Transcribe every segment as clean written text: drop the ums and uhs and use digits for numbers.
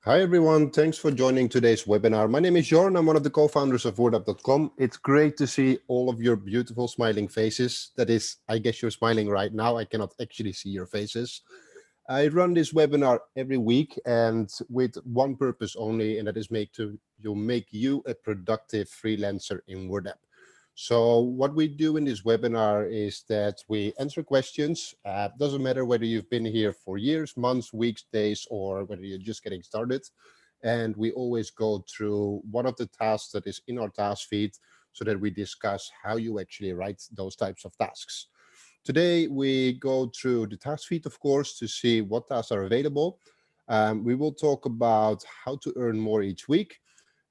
Hi, everyone. Thanks for joining today's webinar. My name is Jorn. I'm one of the co-founders of Wordapp.com. It's great to see all of your beautiful smiling faces. That is, I guess you're smiling right now. I cannot actually see your faces. I run this webinar every week and with one purpose only, and that is make you a productive freelancer in Wordapp. So what we do in this webinar is that we answer questions. Doesn't matter whether you've been here for years, months, weeks, days, or whether you're just getting started. And we always go through one of the tasks that is in our task feed so that we discuss how you actually write those types of tasks. Today, we go through the task feed, of course, to see what tasks are available. We will talk about how to earn more each week.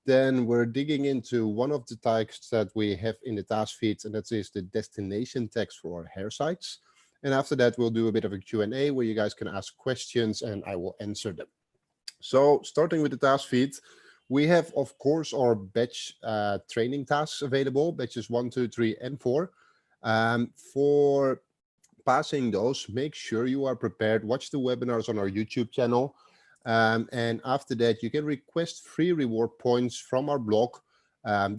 Then we're digging into one of the tasks that we have in the task feeds, and that is the destination text for our hair sites. And after that, we'll do a bit of a Q&A where you guys can ask questions and I will answer them. So starting with the task feed, we have, of course, our batch training tasks available, batches 1, 2, 3, and 4. For passing those, make sure you are prepared. Watch the webinars on our YouTube channel. And after that, you can request free reward points from our blog.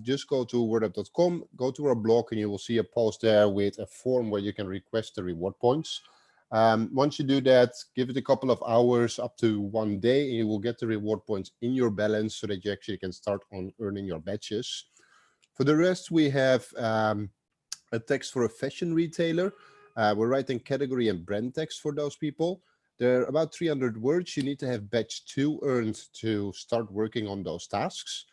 Just go to wordapp.com, go to our blog, and you will see a post there with a form where you can request the reward points. Once you do that, give it a couple of hours, up to 1 day, and you will get the reward points in your balance so that you actually can start on earning your badges. For the rest, we have a text for a fashion retailer. We're writing category and brand text for those people. There are about 300 words. You need to have batch 2 earned to start working on those tasks.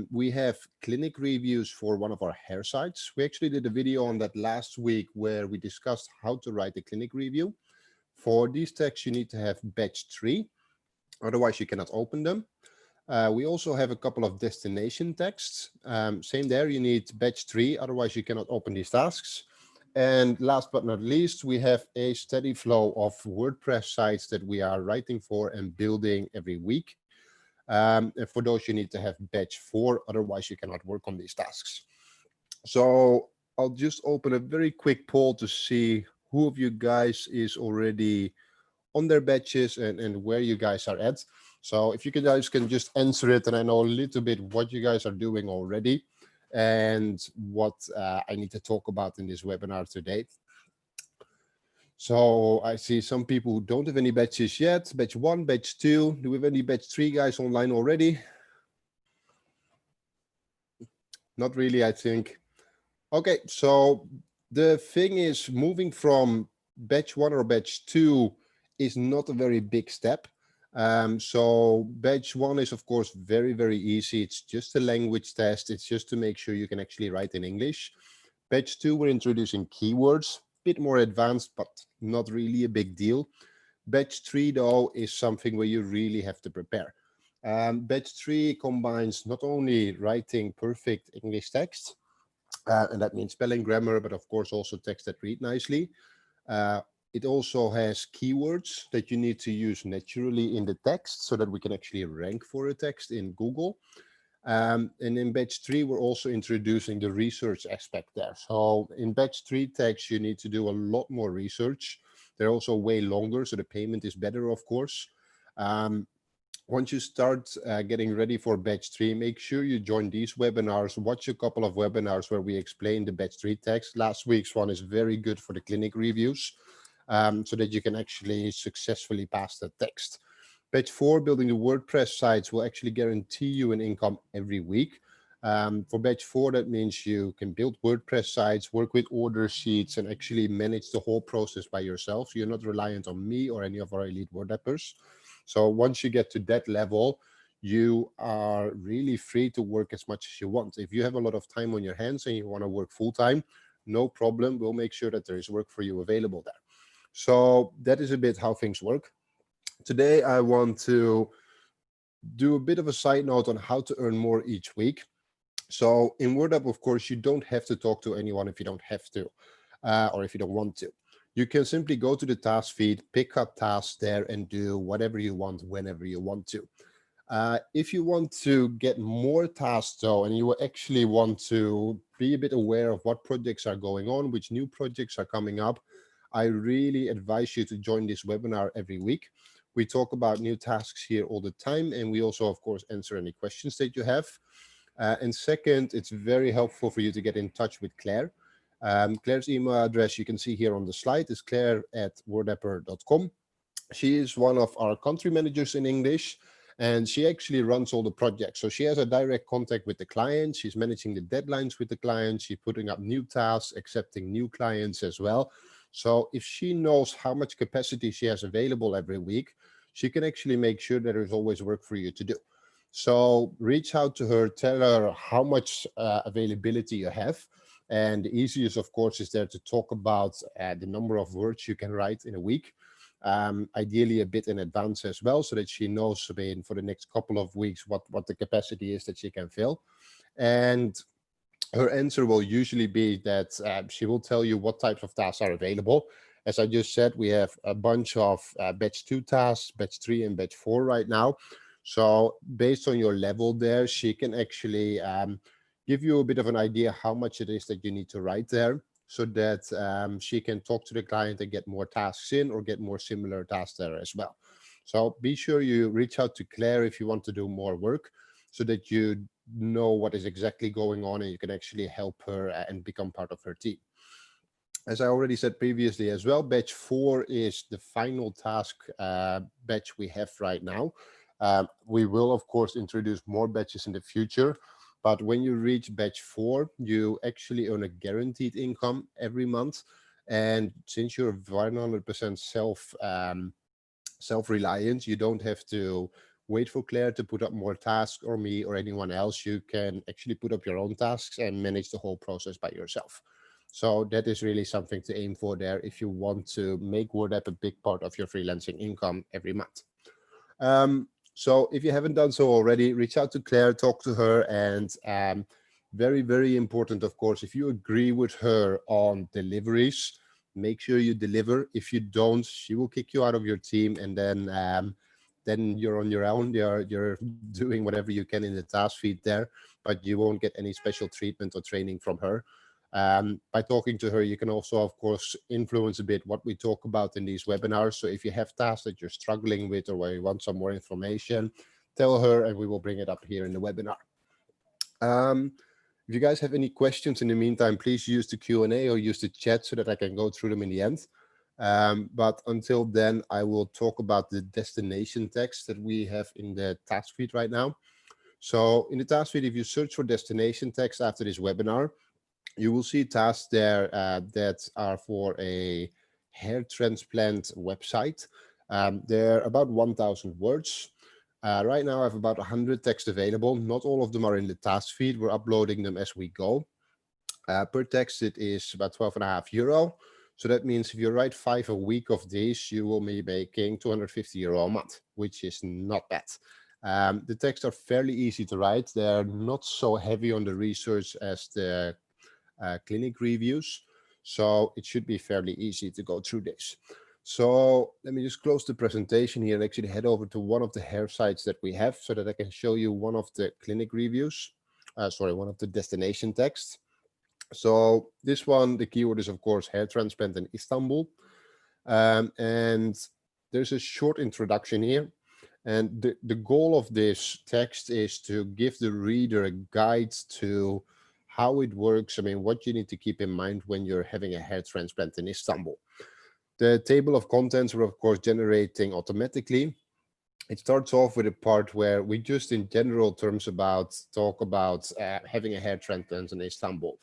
We have clinic reviews for one of our hair sites. We actually did a video on that last week where we discussed how to write a clinic review. For these texts, you need to have batch 3. Otherwise, you cannot open them. We also have a couple of destination texts. Same there, you need batch 3. Otherwise, you cannot open these tasks. And last but not least, we have a steady flow of WordPress sites that we are writing for and building every week. And for those, you need to have batch 4. Otherwise, you cannot work on these tasks. So I'll just open a very quick poll to see who of you guys is already on their batches and where you guys are at. So if you guys can just answer it, and I know a little bit what you guys are doing already and what I need to talk about in this webinar today. So I see some people who don't have any batches yet. Batch 1, batch 2. Do we have any batch 3 guys online already? Not really, I think. Okay, so the thing is, moving from batch 1 or batch 2 is not a very big step. So batch 1 is, of course, very, very easy. It's just a language test. It's just to make sure you can actually write in English. Batch 2, we're introducing keywords, a bit more advanced, but not really a big deal. Batch 3, though, is something where you really have to prepare. Batch 3 combines not only writing perfect English text, and that means spelling, grammar, but of course also text that read nicely. It also has keywords that you need to use naturally in the text so that we can actually rank for a text in Google. And in batch 3, we're also introducing the research aspect there. So in batch 3 text, you need to do a lot more research. They're also way longer, so the payment is better, of course. Once you start getting ready for batch 3, make sure you join these webinars. Watch a couple of webinars where we explain the batch 3 text. Last week's one is very good for the clinic reviews, so that you can actually successfully pass the text. Batch 4, building the WordPress sites, will actually guarantee you an income every week. For batch 4, that means you can build WordPress sites, work with order sheets, and actually manage the whole process by yourself. So you're not reliant on me or any of our elite Wordappers. So once you get to that level, you are really free to work as much as you want. If you have a lot of time on your hands and you want to work full-time, no problem. We'll make sure that there is work for you available there. So that is a bit how things work. Today, I want to do a bit of a side note on how to earn more each week. So in Wordapp, of course, you don't have to talk to anyone if you don't have to, or if you don't want to. You can simply go to the task feed, pick up tasks there, and do whatever you want whenever you want to. If you want to get more tasks, though, and you actually want to be a bit aware of what projects are going on, which new projects are coming up, I really advise you to join this webinar every week. We talk about new tasks here all the time, and we also, of course, answer any questions that you have. And second, it's very helpful for you to get in touch with Claire. Claire's email address you can see here on the slide is claire@wordapper.com. She is one of our country managers in English, and she actually runs all the projects. So she has a direct contact with the client. She's managing the deadlines with the client. She's putting up new tasks, accepting new clients as well. So if she knows how much capacity she has available every week, she can actually make sure that there's always work for you to do. So reach out to her, tell her how much availability you have. And the easiest, of course, is there to talk about the number of words you can write in a week. Ideally a bit in advance as well, so that she knows for the next couple of weeks what the capacity is that she can fill. And her answer will usually be that she will tell you what types of tasks are available. As I just said, we have a bunch of batch 2 tasks, batch 3 and batch 4 right now. So based on your level there, she can actually give you a bit of an idea how much it is that you need to write there, so that she can talk to the client and get more tasks in or get more similar tasks there as well. So be sure you reach out to Claire if you want to do more work, so that you know what is exactly going on and you can actually help her and become part of her team. As I already said previously as well, batch 4 is the final task batch we have right now. We will, of course, introduce more batches in the future. But when you reach batch 4, you actually earn a guaranteed income every month. And since you're 100% self-reliant, you don't have to wait for Claire to put up more tasks or me or anyone else. You can actually put up your own tasks and manage the whole process by yourself. So that is really something to aim for there if you want to make Wordapp a big part of your freelancing income every month. So if you haven't done so already, reach out to Claire, talk to her, and very, very important, of course, if you agree with her on deliveries, make sure you deliver. If you don't, she will kick you out of your team, and then you're on your own. You're doing whatever you can in the task feed there, but you won't get any special treatment or training from her. By talking to her, you can also, of course, influence a bit what we talk about in these webinars. So if you have tasks that you're struggling with or where you want some more information, tell her and we will bring it up here in the webinar. If you guys have any questions in the meantime, please use the Q&A or use the chat so that I can go through them in the end. But until then, I will talk about the destination text that we have in the task feed right now. So in the task feed, if you search for destination text after this webinar, you will see tasks there that are for a hair transplant website. They're about 1,000 words. Right now, I have about 100 text available. Not all of them are in the task feed. We're uploading them as we go. Per text, it is about €12.50. So that means if you write 5 a week of these, you will be making €250 a month, which is not bad. The texts are fairly easy to write. They're not so heavy on the research as the clinic reviews. So it should be fairly easy to go through this. So let me just close the presentation here and actually head over to one of the hair sites that we have so that I can show you one of the clinic reviews. One of the destination texts. So this one, the keyword is, of course, hair transplant in Istanbul. And there's a short introduction here. And the goal of this text is to give the reader a guide to how it works. I mean, what you need to keep in mind when you're having a hair transplant in Istanbul. The table of contents are, of course, generating automatically. It starts off with a part where we just in general terms talk about having a hair transplant in Istanbul.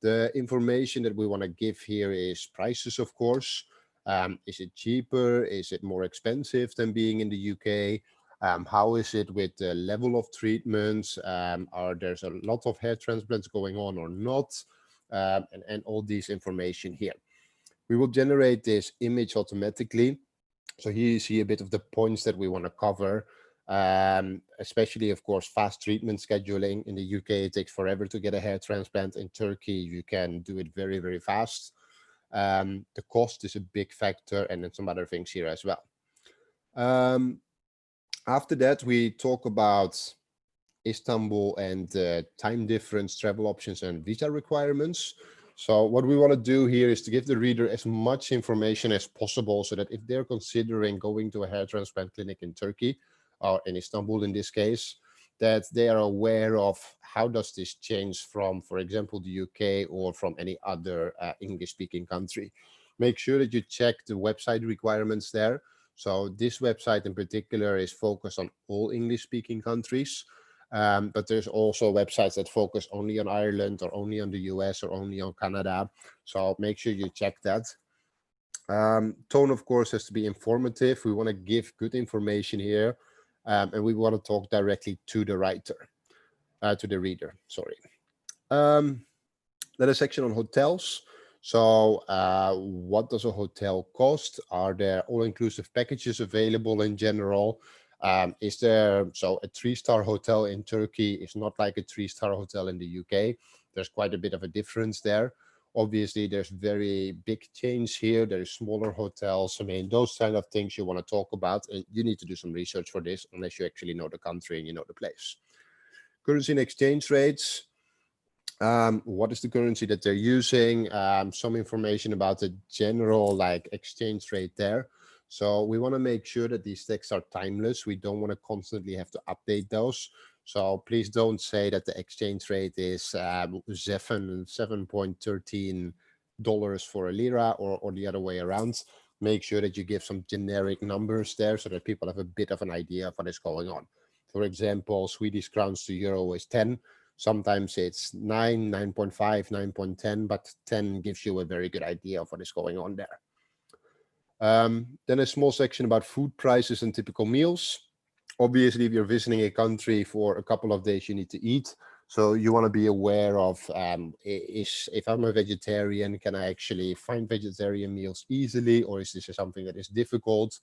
The information that we want to give here is prices, of course. Is it cheaper? Is it more expensive than being in the UK? How is it with the level of treatments? There's a lot of hair transplants going on or not? And all this information here. We will generate this image automatically. So here you see a bit of the points that we want to cover, especially, of course, fast treatment scheduling. In the UK, it takes forever to get a hair transplant. In Turkey, you can do it very, very fast. The cost is a big factor, and then some other things here as well. After that, we talk about Istanbul and time difference, travel options, and visa requirements. So what we want to do here is to give the reader as much information as possible so that if they're considering going to a hair transplant clinic in Turkey or in Istanbul in this case, that they are aware of how does this change from, for example, the UK or from any other English-speaking country. Make sure that you check the website requirements there. So this website in particular is focused on all English-speaking countries. But there's also websites that focus only on Ireland or only on the US or only on Canada. So make sure you check that. Tone, of course, has to be informative. We want to give good information here. And we want to talk directly to the writer, to the reader, sorry. Then a section on hotels. So what does a hotel cost? Are there all-inclusive packages available in general? Is there, so a 3-star hotel in Turkey is not like a 3-star hotel in the UK. There's quite a bit of a difference there. Obviously, there's very big chains here. There's smaller hotels. I mean, those kind of things you want to talk about. And you need to do some research for this unless you actually know the country and you know the place. Currency and exchange rates. What is the currency that they're using? Some information about the general like exchange rate there. So we want to make sure that these texts are timeless. We don't want to constantly have to update those. So please don't say that the exchange rate is $7.13 for a lira or the other way around. Make sure that you give some generic numbers there so that people have a bit of an idea of what is going on. For example, Swedish crowns to euro is 10. Sometimes it's 9, 9.5, 9.10, but 10 gives you a very good idea of what is going on there. Then a small section about food prices and typical meals. Obviously, if you're visiting a country for a couple of days, you need to eat. So you want to be aware of, if I'm a vegetarian, can I actually find vegetarian meals easily? Or is this something that is difficult?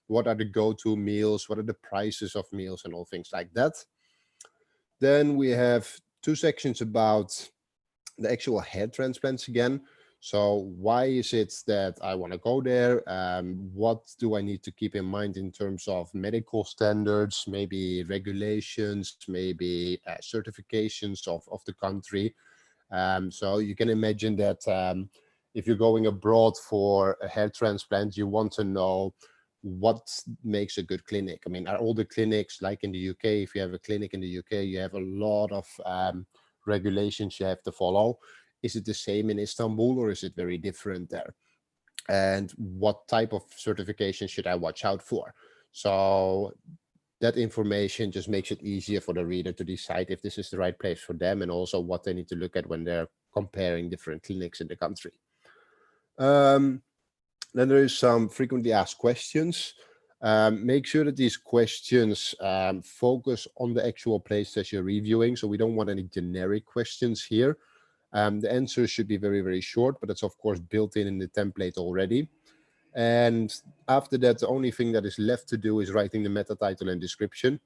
What are the go-to meals? What are the prices of meals and all things like that? Then we have 2 sections about the actual hair transplants again. So why is it that I want to go there? What do I need to keep in mind in terms of medical standards, maybe regulations, maybe certifications of the country? So you can imagine that if you're going abroad for a hair transplant, you want to know what makes a good clinic. I mean, are all the clinics like in the UK? If you have a clinic in the UK, you have a lot of regulations you have to follow. Is it the same in Istanbul or is it very different there? And what type of certification should I watch out for? So that information just makes it easier for the reader to decide if this is the right place for them and also what they need to look at when they're comparing different clinics in the country. Then there is some frequently asked questions. Make sure that these questions focus on the actual place that you're reviewing. So we don't want any generic questions here. The answers should be very, very short, but it's of course built in the template already. And after that, the only thing that is left to do is writing the meta title and description.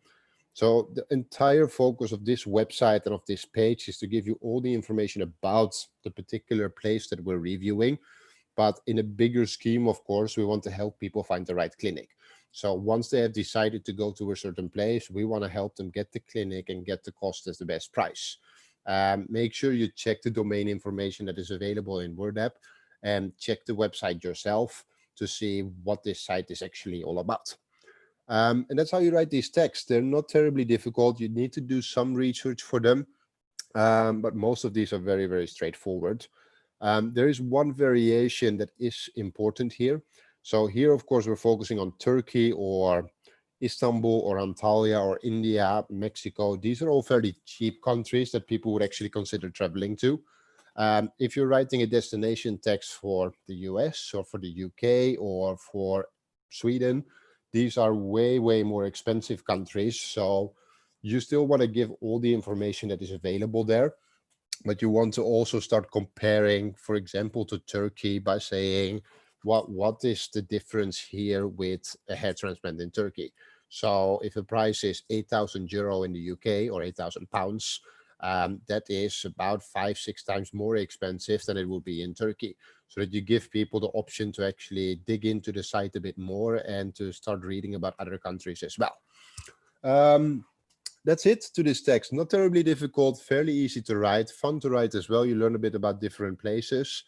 So the entire focus of this website and of this page is to give you all the information about the particular place that we're reviewing. But in a bigger scheme, of course, we want to help people find the right clinic. So once they have decided to go to a certain place, we want to help them get the clinic and get the cost as the best price. Make sure you check the domain information that is available in Wordapp and check the website yourself to see what this site is actually all about. And that's how you write these texts. They're not terribly difficult. You need to do some research for them, but most of these are very, very straightforward. There is one variation that is important here. So here, of course, we're focusing on Turkey or Istanbul or Antalya or India, Mexico. These are all fairly cheap countries that people would actually consider traveling to. If you're writing a destination text for the US or for the UK or for Sweden, these are way, way more expensive countries. So you still want to give all the information that is available there. But you want to also start comparing, for example, to Turkey by saying, what is the difference here with a hair transplant in Turkey? So if the price is €8,000 in the UK or £8,000, that is about 5-6 times more expensive than it would be in Turkey. So that you give people the option to actually dig into the site a bit more and to start reading about other countries as well. That's it to this text. Not terribly difficult, fairly easy to write, fun to write as well. You learn a bit about different places.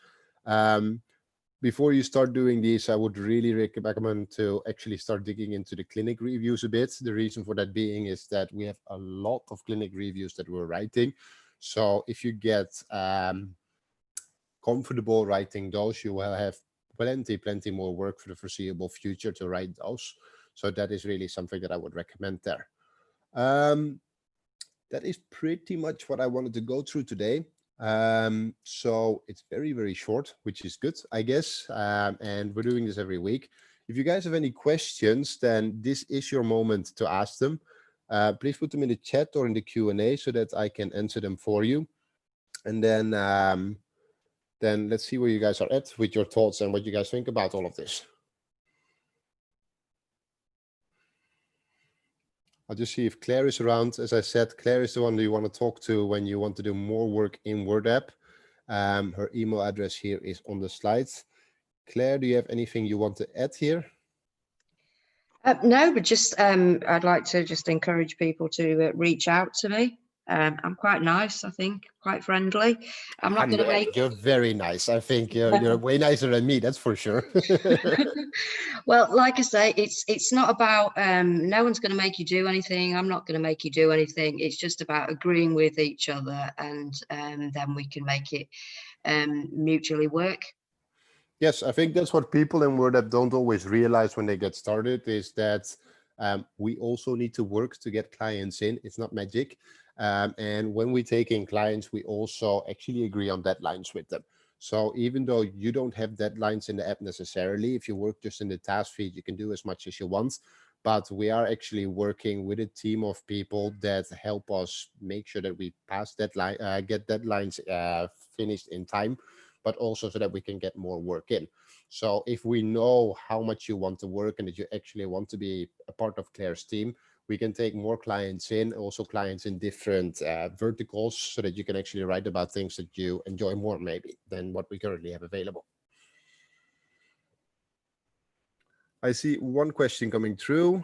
Before you start doing these, I would really recommend to actually start digging into the clinic reviews a bit. The reason for that being is that we have a lot of clinic reviews that we're writing. So if you get comfortable writing those, you will have plenty more work for the foreseeable future to write those. So that is really something that I would recommend there. That is pretty much what I wanted to go through today. So it's very short, which is good, I guess. And we're doing this every week. If you guys have any questions, then this is your moment to ask them. Please put them in the chat or in the Q&A so that I can answer them for you. And then let's see where you guys are at with your thoughts and what you guys think about all of this. I'll just see if Claire is around. As I said, Claire is the one that you want to talk to when you want to do more work in Wordapp. Her email address here is on the slides. Claire, do you have anything you want to add here? No, but just I'd like to just encourage people to reach out to me. I'm quite nice, I think, quite friendly. I'm not going to make... You're very nice. I think you're way nicer than me, that's for sure. Well, like I say, it's not about, no one's going to make you do anything. I'm not going to make you do anything. It's just about agreeing with each other, and then we can make it mutually work. Yes, I think that's what people in Wordapp don't always realize when they get started, is that we also need to work to get clients in. It's not magic. And when we take in clients, we also actually agree on deadlines with them. So even though you don't have deadlines in the app necessarily, if you work just in the task feed, you can do as much as you want. But we are actually working with a team of people that help us make sure that we pass deadline, get deadlines finished in time, but also so that we can get more work in. So if we know how much you want to work and that you actually want to be a part of Claire's team, we can take more clients in, also clients in different verticals, so that you can actually write about things that you enjoy more maybe than what we currently have available. I see one question coming through.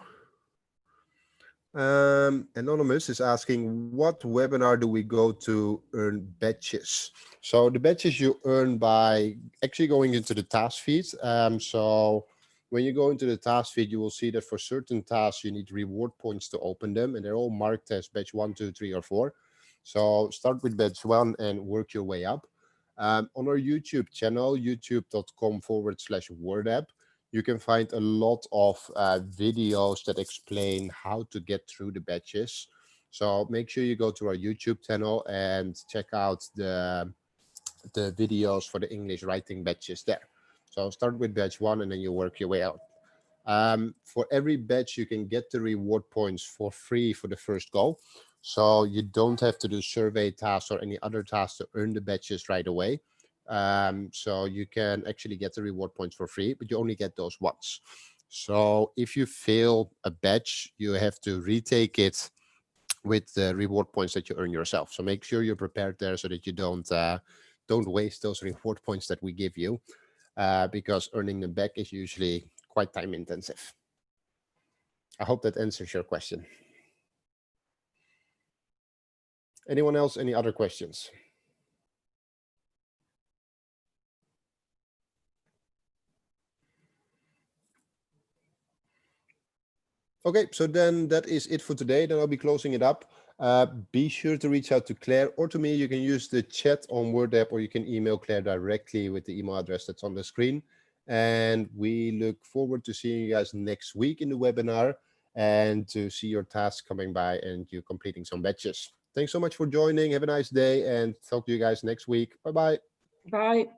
Anonymous is asking, what webinar do we go to earn badges? So the badges you earn by actually going into the task feed. So when you go into the task feed, you will see that for certain tasks, you need reward points to open them, and they're all marked as badge 1, 2, 3, or 4. So start with badge 1 and work your way up. On our YouTube channel, youtube.com/Wordapp, you can find a lot of videos that explain how to get through the badges. So make sure you go to our YouTube channel and check out the videos for the English writing badges there. So start with badge 1 and then you work your way out. For every badge, you can get the reward points for free for the first go. So you don't have to do survey tasks or any other tasks to earn the badges right away. So you can actually get the reward points for free, but you only get those once. So if you fail a badge, you have to retake it with the reward points that you earn yourself. So make sure you're prepared there so that you don't waste those reward points that we give you, because earning them back is usually quite time intensive. I hope that answers your question. Anyone else? Any other questions? Okay, so then that is it for today. Then I'll be closing it up. Be sure to reach out to Claire or to me. You can use the chat on Wordapp, or you can email Claire directly with the email address that's on the screen. And we look forward to seeing you guys next week in the webinar, and to see your tasks coming by and you completing some badges. Thanks so much for joining. Have a nice day, and talk to you guys next week. Bye-bye. Bye.